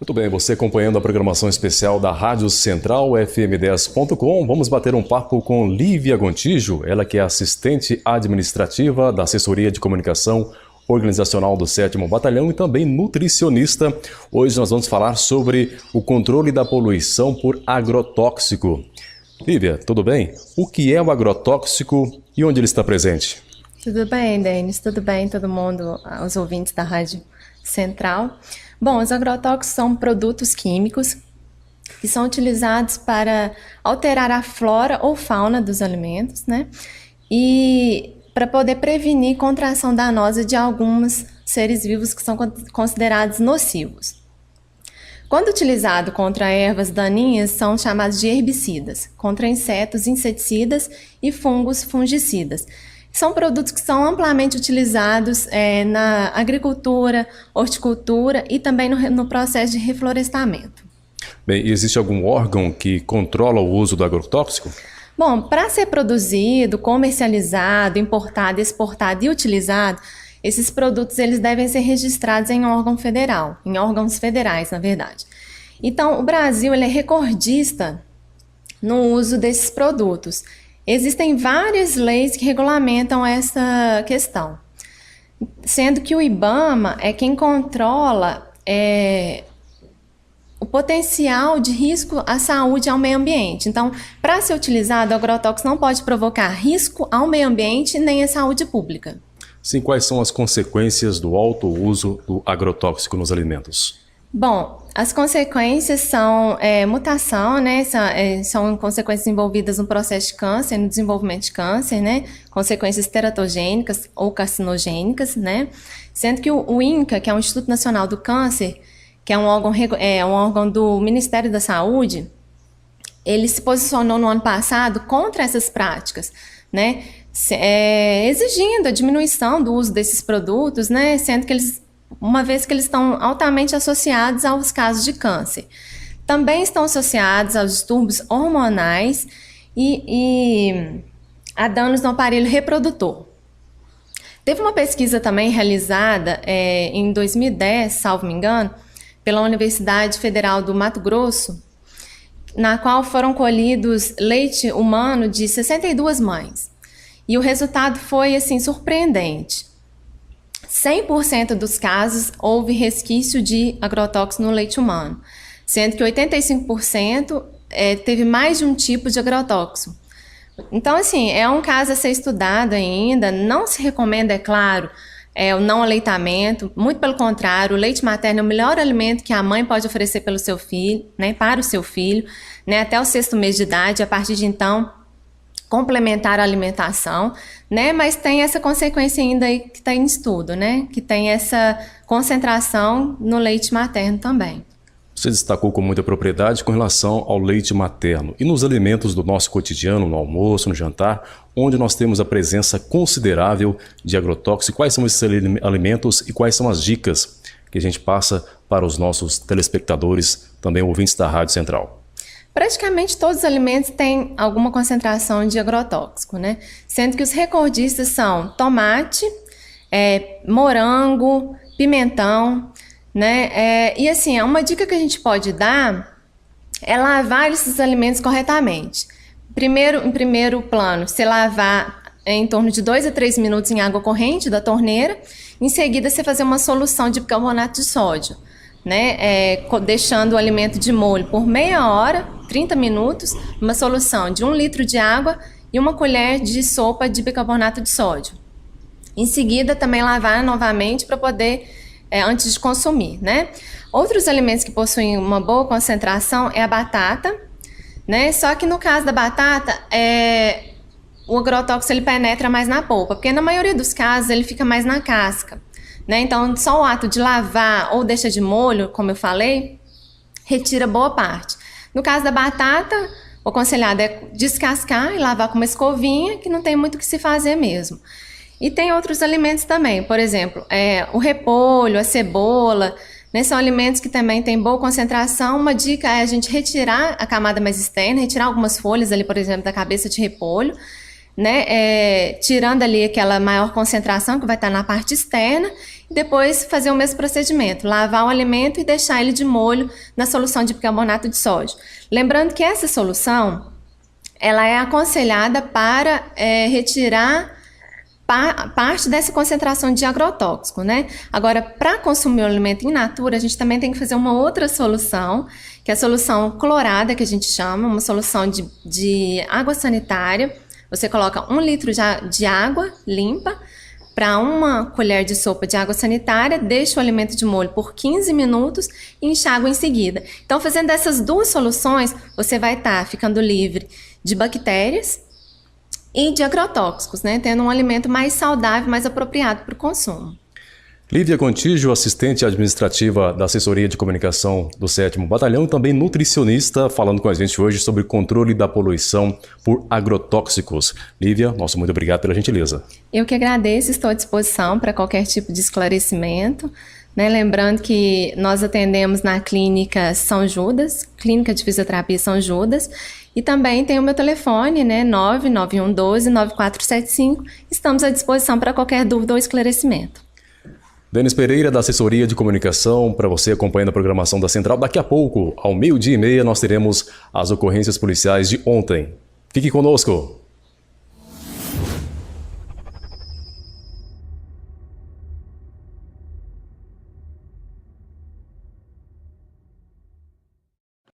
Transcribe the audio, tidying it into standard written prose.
Muito bem, você acompanhando a programação especial da Rádio Central FM10.com, vamos bater um papo com Lívia Gontijo, ela que é assistente administrativa da Assessoria de Comunicação Organizacional do 7º Batalhão e também nutricionista. Hoje nós vamos falar sobre o controle da poluição por agrotóxico. Lívia, tudo bem? O que é o agrotóxico e onde ele está presente? Tudo bem, Denis, tudo bem, todo mundo, os ouvintes da Rádio Central. Bom, os agrotóxicos são produtos químicos que são utilizados para alterar a flora ou fauna dos alimentos, né? E para poder prevenir contração danosa de alguns seres vivos que são considerados nocivos. Quando utilizado contra ervas daninhas, são chamados de herbicidas, contra insetos, inseticidas e fungos, fungicidas. São produtos que são amplamente utilizados na agricultura, horticultura e também no processo de reflorestamento. Bem, existe algum órgão que controla o uso do agrotóxico? Bom, para ser produzido, comercializado, importado, exportado e utilizado, esses produtos eles devem ser registrados em órgão federal, em órgãos federais, na verdade. Então, o Brasil ele é recordista no uso desses produtos. Existem várias leis que regulamentam essa questão, sendo que o IBAMA é quem controla o potencial de risco à saúde e ao meio ambiente. Então, para ser utilizado, o agrotóxico não pode provocar risco ao meio ambiente nem à saúde pública. Sim, quais são as consequências do alto uso do agrotóxico nos alimentos? Bom, as consequências são mutação, né? São consequências envolvidas no processo de câncer, no desenvolvimento de câncer, né? Consequências teratogênicas ou carcinogênicas, né? Sendo que o INCA, que é o Instituto Nacional do Câncer, que é um órgão do Ministério da Saúde, ele se posicionou no ano passado contra essas práticas, né? Exigindo a diminuição do uso desses produtos, né? Sendo que uma vez que eles estão altamente associados aos casos de câncer. Também estão associados aos distúrbios hormonais e a danos no aparelho reprodutor. Teve uma pesquisa também realizada em 2010, salvo me engano, pela Universidade Federal do Mato Grosso, na qual foram colhidos leite humano de 62 mães. E o resultado foi, assim, surpreendente. 100% dos casos houve resquício de agrotóxico no leite humano, sendo que 85% teve mais de um tipo de agrotóxico. Então, assim, é um caso a ser estudado ainda, não se recomenda, é claro, o não aleitamento, muito pelo contrário, o leite materno é o melhor alimento que a mãe pode oferecer pelo seu filho, né, para o seu filho, né, até o 6º mês de idade, a partir de então, complementar a alimentação, né? Mas tem essa consequência ainda aí que está em estudo, né? Que tem essa concentração no leite materno também. Você destacou com muita propriedade com relação ao leite materno e nos alimentos do nosso cotidiano, no almoço, no jantar, onde nós temos a presença considerável de agrotóxicos. Quais são esses alimentos e quais são as dicas que a gente passa para os nossos telespectadores, também ouvintes da Rádio Central? Praticamente todos os alimentos têm alguma concentração de agrotóxico, né? Sendo que os recordistas são tomate, morango, pimentão, né? E assim, uma dica que a gente pode dar é lavar esses alimentos corretamente. Em primeiro plano, você lavar em torno de 2 a 3 minutos em água corrente da torneira. Em seguida, você fazer uma solução de bicarbonato de sódio, né? Deixando o alimento de molho por meia hora, 30 minutos, uma solução de 1 litro de água e 1 colher de sopa de bicarbonato de sódio. Em seguida, também lavar novamente para poder, antes de consumir, né? Outros alimentos que possuem uma boa concentração é a batata, né? Só que no caso da batata, o agrotóxico ele penetra mais na polpa, porque na maioria dos casos ele fica mais na casca, né? Então, só o ato de lavar ou deixar de molho, como eu falei, retira boa parte. No caso da batata, o aconselhado é descascar e lavar com uma escovinha, que não tem muito o que se fazer mesmo. E tem outros alimentos também, por exemplo, o repolho, a cebola, né, são alimentos que também têm boa concentração. Uma dica é a gente retirar a camada mais externa, retirar algumas folhas ali, por exemplo, da cabeça de repolho, né, tirando ali aquela maior concentração que vai estar na parte externa depois fazer o mesmo procedimento, lavar o alimento e deixar ele de molho na solução de bicarbonato de sódio. Lembrando que essa solução, ela é aconselhada para retirar parte dessa concentração de agrotóxico, né? Agora, para consumir o alimento in natura, a gente também tem que fazer uma outra solução, que é a solução clorada, que a gente chama, uma solução de água sanitária. Você coloca 1 litro de água limpa para 1 colher de sopa de água sanitária, deixa o alimento de molho por 15 minutos e enxágua em seguida. Então, fazendo essas 2 soluções, você vai estar ficando livre de bactérias e de agrotóxicos, né? Tendo um alimento mais saudável, mais apropriado para o consumo. Lívia Gontijo, assistente administrativa da Assessoria de Comunicação do 7º Batalhão, também nutricionista, falando com a gente hoje sobre controle da poluição por agrotóxicos. Lívia, nosso muito obrigado pela gentileza. Eu que agradeço, estou à disposição para qualquer tipo de esclarecimento, né? Lembrando que nós atendemos na Clínica São Judas, Clínica de Fisioterapia São Judas, e também tem o meu telefone, né, 99112-9475. Estamos à disposição para qualquer dúvida ou esclarecimento. Denis Pereira, da Assessoria de Comunicação, para você acompanhando a programação da Central. Daqui a pouco, ao 12:30, nós teremos as ocorrências policiais de ontem. Fique conosco!